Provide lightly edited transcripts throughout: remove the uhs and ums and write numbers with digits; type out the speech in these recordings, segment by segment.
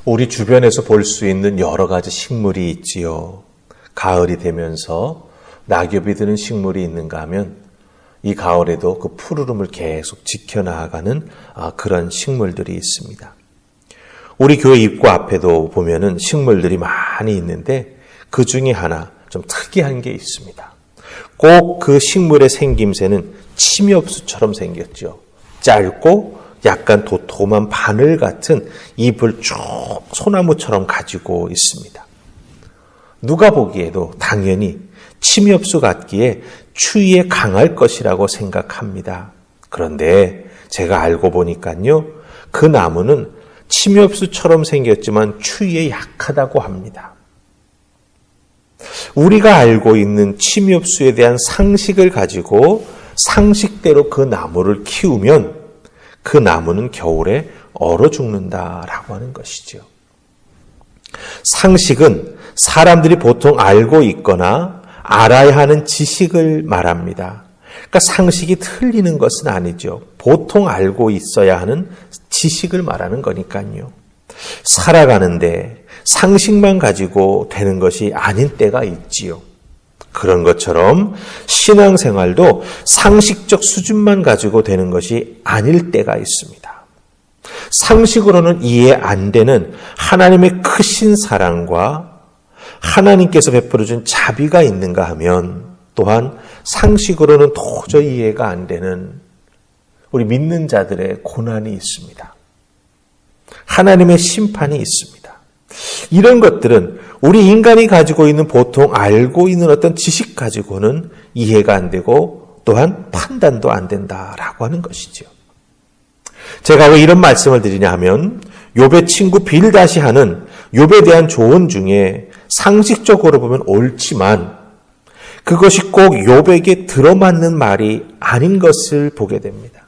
우리 주변에서 볼 수 있는 여러 가지 식물이 있지요. 가을이 되면서 낙엽이 드는 식물이 있는가 하면 이 가을에도 그 푸르름을 계속 지켜나가는 그런 식물들이 있습니다. 우리 교회 입구 앞에도 보면은 식물들이 많이 있는데 그 중에 하나 좀 특이한 게 있습니다. 꼭 그 식물의 생김새는 침엽수처럼 생겼죠. 짧고 약간 도톰한 바늘 같은 잎을 쭉 소나무처럼 가지고 있습니다. 누가 보기에도 당연히 침엽수 같기에 추위에 강할 것이라고 생각합니다. 그런데 제가 알고 보니까요, 그 나무는 침엽수처럼 생겼지만 추위에 약하다고 합니다. 우리가 알고 있는 침엽수에 대한 상식을 가지고 상식대로 그 나무를 키우면 그 나무는 겨울에 얼어 죽는다라고 하는 것이죠. 상식은 사람들이 보통 알고 있거나 알아야 하는 지식을 말합니다. 그러니까 상식이 틀리는 것은 아니죠. 보통 알고 있어야 하는 지식을 말하는 거니까요. 살아가는데 상식만 가지고 되는 것이 아닌 때가 있지요. 그런 것처럼 신앙생활도 상식적 수준만 가지고 되는 것이 아닐 때가 있습니다. 상식으로는 이해 안 되는 하나님의 크신 사랑과 하나님께서 베풀어준 자비가 있는가 하면 또한 상식으로는 도저히 이해가 안 되는 우리 믿는 자들의 고난이 있습니다. 하나님의 심판이 있습니다. 이런 것들은 우리 인간이 가지고 있는 보통 알고 있는 어떤 지식 가지고는 이해가 안 되고 또한 판단도 안 된다라고 하는 것이죠. 제가 왜 이런 말씀을 드리냐 하면 욥의 친구 빌닷이 하는 욥에 대한 조언 중에 상식적으로 보면 옳지만 그것이 꼭 욥에게 들어맞는 말이 아닌 것을 보게 됩니다.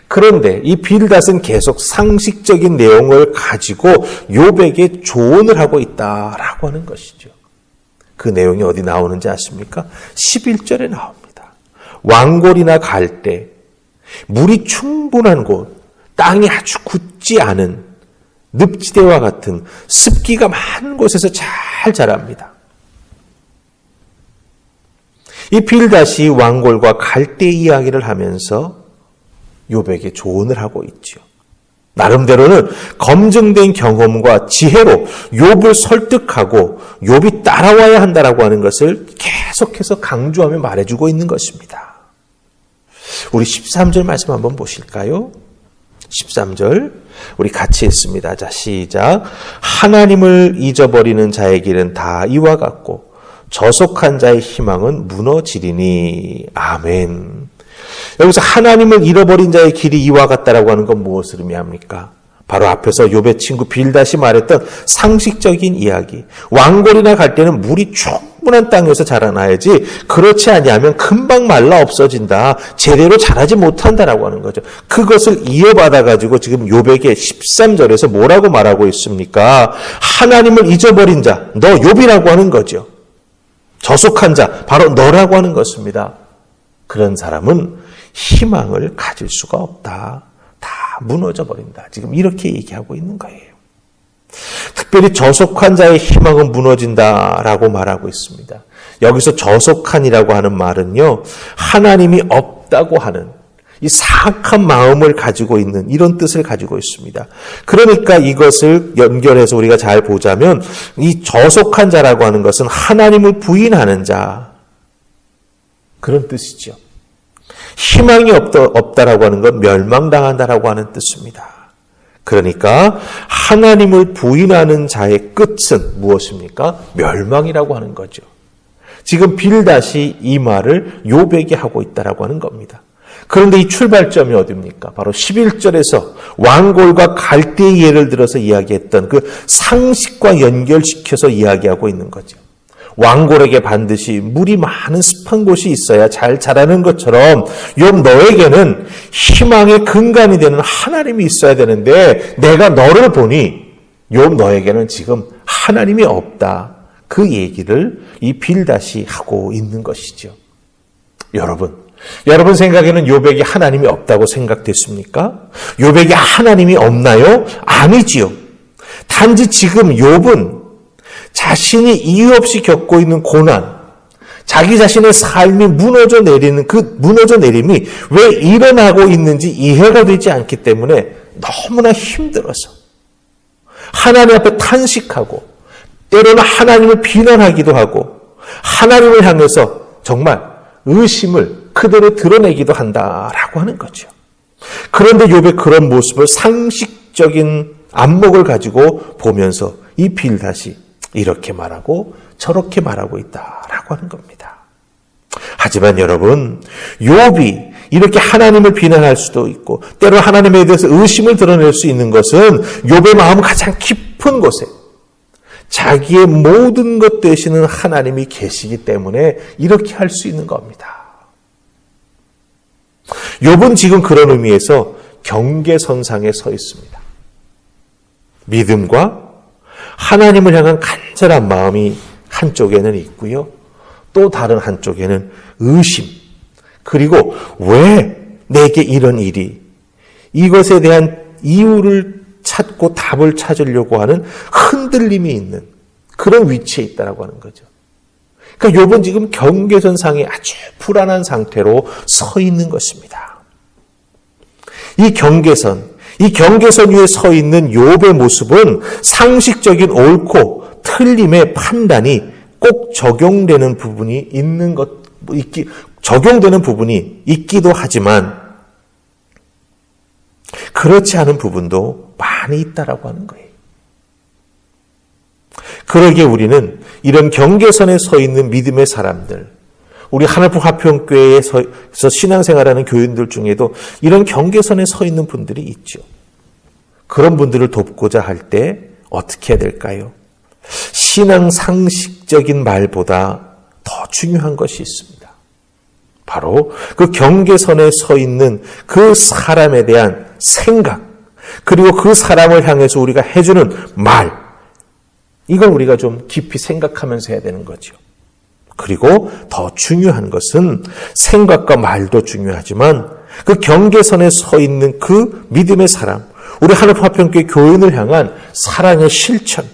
그런데 이 빌닷은 계속 상식적인 내용을 가지고 욥에게 조언을 하고 있다라고 하는 것이죠. 그 내용이 어디 나오는지 아십니까? 11절에 나옵니다. 왕골이나 갈대, 물이 충분한 곳, 땅이 아주 굳지 않은 늪지대와 같은 습기가 많은 곳에서 잘 자랍니다. 이 빌닷이 왕골과 갈대 이야기를 하면서 욥에게 조언을 하고 있죠. 나름대로는 검증된 경험과 지혜로 욥을 설득하고 욥이 따라와야 한다라고 하는 것을 계속해서 강조하며 말해주고 있는 것입니다. 우리 13절 말씀 한번 보실까요? 13절 우리 같이 읽습니다. 자, 시작. 하나님을 잊어버리는 자의 길은 다 이와 같고 저속한 자의 희망은 무너지리니. 아멘. 여기서 하나님을 잃어버린 자의 길이 이와 같다라고 하는 건 무엇을 의미합니까? 바로 앞에서 욥의 친구 빌닷이 말했던 상식적인 이야기. 왕골이나 갈 때는 물이 충분한 땅에서 자라나야지 그렇지 아니하면 금방 말라 없어진다. 제대로 자라지 못한다라고 하는 거죠. 그것을 이어받아가지고 지금 욥에게 13절에서 뭐라고 말하고 있습니까? 하나님을 잊어버린 자, 너 욥이라고 하는 거죠. 저속한 자, 바로 너라고 하는 것입니다. 그런 사람은 희망을 가질 수가 없다. 다 무너져 버린다. 지금 이렇게 얘기하고 있는 거예요. 특별히 저속한 자의 희망은 무너진다라고 말하고 있습니다. 여기서 저속한이라고 하는 말은요, 하나님이 없다고 하는 이 사악한 마음을 가지고 있는 이런 뜻을 가지고 있습니다. 그러니까 이것을 연결해서 우리가 잘 보자면 이 저속한 자라고 하는 것은 하나님을 부인하는 자, 그런 뜻이죠. 희망이 없다라고 하는 건 멸망당한다라고 하는 뜻입니다. 그러니까 하나님을 부인하는 자의 끝은 무엇입니까? 멸망이라고 하는 거죠. 지금 빌닷이 이 말을 욥에게 하고 있다라고 하는 겁니다. 그런데 이 출발점이 어디입니까? 바로 11절에서 왕골과 갈대의 예를 들어서 이야기했던 그 상식과 연결시켜서 이야기하고 있는 거죠. 왕골에게 반드시 물이 많은 습한 곳이 있어야 잘 자라는 것처럼 욥 너에게는 희망의 근간이 되는 하나님이 있어야 되는데 내가 너를 보니 욥 너에게는 지금 하나님이 없다. 그 얘기를 이 빌닷이 하고 있는 것이죠. 여러분 생각에는 욥에게 하나님이 없다고 생각됐습니까? 욥에게 하나님이 없나요? 아니지요. 단지 지금 욥은 자신이 이유 없이 겪고 있는 고난, 자기 자신의 삶이 무너져 내리는 그 무너져 내림이 왜 일어나고 있는지 이해가 되지 않기 때문에 너무나 힘들어서 하나님 앞에 탄식하고 때로는 하나님을 비난하기도 하고 하나님을 향해서 정말 의심을 그대로 드러내기도 한다라고 하는 거죠. 그런데 욥의 그런 모습을 상식적인 안목을 가지고 보면서 이 빌닷이 이렇게 말하고 저렇게 말하고 있다라고 하는 겁니다. 하지만 여러분, 욥이 이렇게 하나님을 비난할 수도 있고 때로 하나님에 대해서 의심을 드러낼 수 있는 것은 욥의 마음 가장 깊은 곳에 자기의 모든 것 되시는 하나님이 계시기 때문에 이렇게 할 수 있는 겁니다. 욥은 지금 그런 의미에서 경계선상에 서 있습니다. 믿음과 하나님을 향한 간절한 마음이 한쪽에는 있고요. 또 다른 한쪽에는 의심, 그리고 왜 내게 이런 일이, 이것에 대한 이유를 찾고 답을 찾으려고 하는 흔들림이 있는 그런 위치에 있다라고 하는 거죠. 그러니까 욥은 지금 경계선상에 아주 불안한 상태로 서 있는 것입니다. 이 경계선 위에 서 있는 욥의 모습은 상식적인 옳고 틀림의 판단이 꼭 적용되는 부분이 적용되는 부분이 있기도 하지만 그렇지 않은 부분도 많이 있다라고 하는 거예요. 그러기에 우리는 이런 경계선에 서 있는 믿음의 사람들, 우리 하늘품 화평교회에서 신앙생활하는 교인들 중에도 이런 경계선에 서 있는 분들이 있죠. 그런 분들을 돕고자 할 때 어떻게 해야 될까요? 신앙 상식적인 말보다 더 중요한 것이 있습니다. 바로 그 경계선에 서 있는 그 사람에 대한 생각, 그리고 그 사람을 향해서 우리가 해주는 말, 이걸 우리가 좀 깊이 생각하면서 해야 되는 거죠. 그리고 더 중요한 것은 생각과 말도 중요하지만 그 경계선에 서 있는 그 믿음의 사람, 우리 하늘품 화평교회 교인을 향한 사랑의 실천,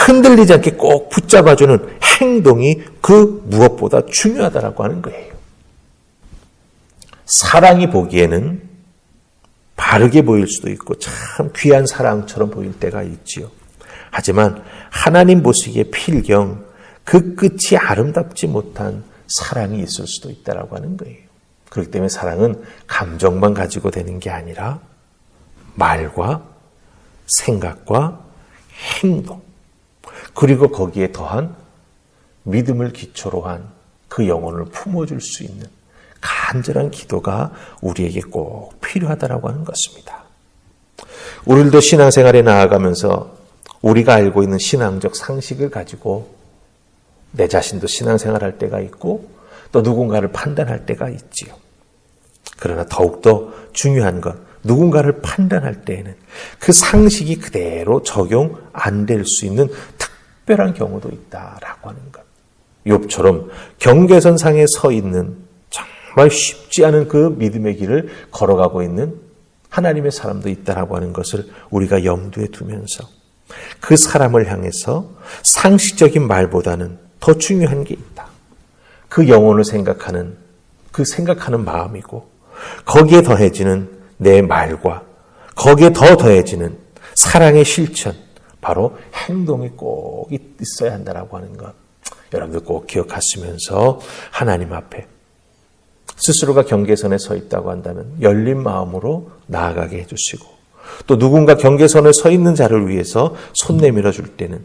흔들리지 않게 꼭 붙잡아주는 행동이 그 무엇보다 중요하다라고 하는 거예요. 사랑이 보기에는 바르게 보일 수도 있고 참 귀한 사랑처럼 보일 때가 있지요. 하지만 하나님 보시기에 필경 그 끝이 아름답지 못한 사랑이 있을 수도 있다라고 하는 거예요. 그렇기 때문에 사랑은 감정만 가지고 되는 게 아니라 말과 생각과 행동, 그리고 거기에 더한 믿음을 기초로 한 그 영혼을 품어줄 수 있는 간절한 기도가 우리에게 꼭 필요하다라고 하는 것입니다. 우리들도 신앙생활에 나아가면서 우리가 알고 있는 신앙적 상식을 가지고 내 자신도 신앙생활할 때가 있고 또 누군가를 판단할 때가 있지요. 그러나 더욱더 중요한 건 누군가를 판단할 때에는 그 상식이 그대로 적용 안 될 수 있는 특별한 경우도 있다라고 하는 것. 욥처럼 경계선상에 서 있는 정말 쉽지 않은 그 믿음의 길을 걸어가고 있는 하나님의 사람도 있다라고 하는 것을 우리가 염두에 두면서 그 사람을 향해서 상식적인 말보다는 더 중요한 게 있다. 그 영혼을 생각하는 마음이고 거기에 더해지는 내 말과 거기에 더 더해지는 사랑의 실천, 바로 행동이 꼭 있어야 한다라고 하는 것. 여러분들 꼭 기억하시면서 하나님 앞에 스스로가 경계선에 서 있다고 한다면 열린 마음으로 나아가게 해주시고 또 누군가 경계선에 서 있는 자를 위해서 손 내밀어 줄 때는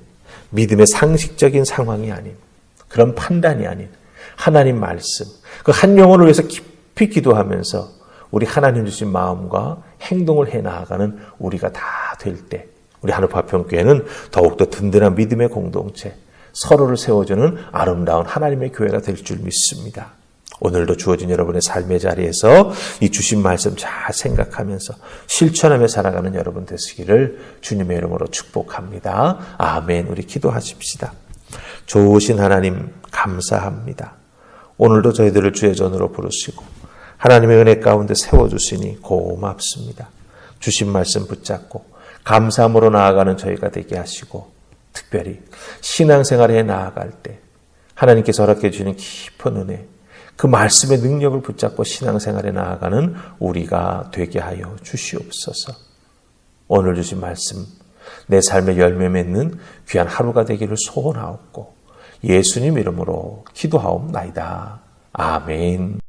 믿음의 상식적인 상황이 아닌 그런 판단이 아닌 하나님 말씀, 그 한 영혼을 위해서 깊이 기도하면서 우리 하나님 주신 마음과 행동을 해 나아가는 우리가 다 될 때 우리 하늘품 화평교회는 더욱더 든든한 믿음의 공동체, 서로를 세워주는 아름다운 하나님의 교회가 될 줄 믿습니다. 오늘도 주어진 여러분의 삶의 자리에서 이 주신 말씀 잘 생각하면서 실천하며 살아가는 여러분 되시기를 주님의 이름으로 축복합니다. 아멘. 우리 기도하십시다. 좋으신 하나님 감사합니다. 오늘도 저희들을 주의 전으로 부르시고 하나님의 은혜 가운데 세워주시니 고맙습니다. 주신 말씀 붙잡고 감사함으로 나아가는 저희가 되게 하시고, 특별히 신앙생활에 나아갈 때 하나님께서 허락해 주시는 깊은 은혜, 그 말씀의 능력을 붙잡고 신앙생활에 나아가는 우리가 되게 하여 주시옵소서. 오늘 주신 말씀, 내 삶의 열매 맺는 귀한 하루가 되기를 소원하옵고 예수님 이름으로 기도하옵나이다. 아멘.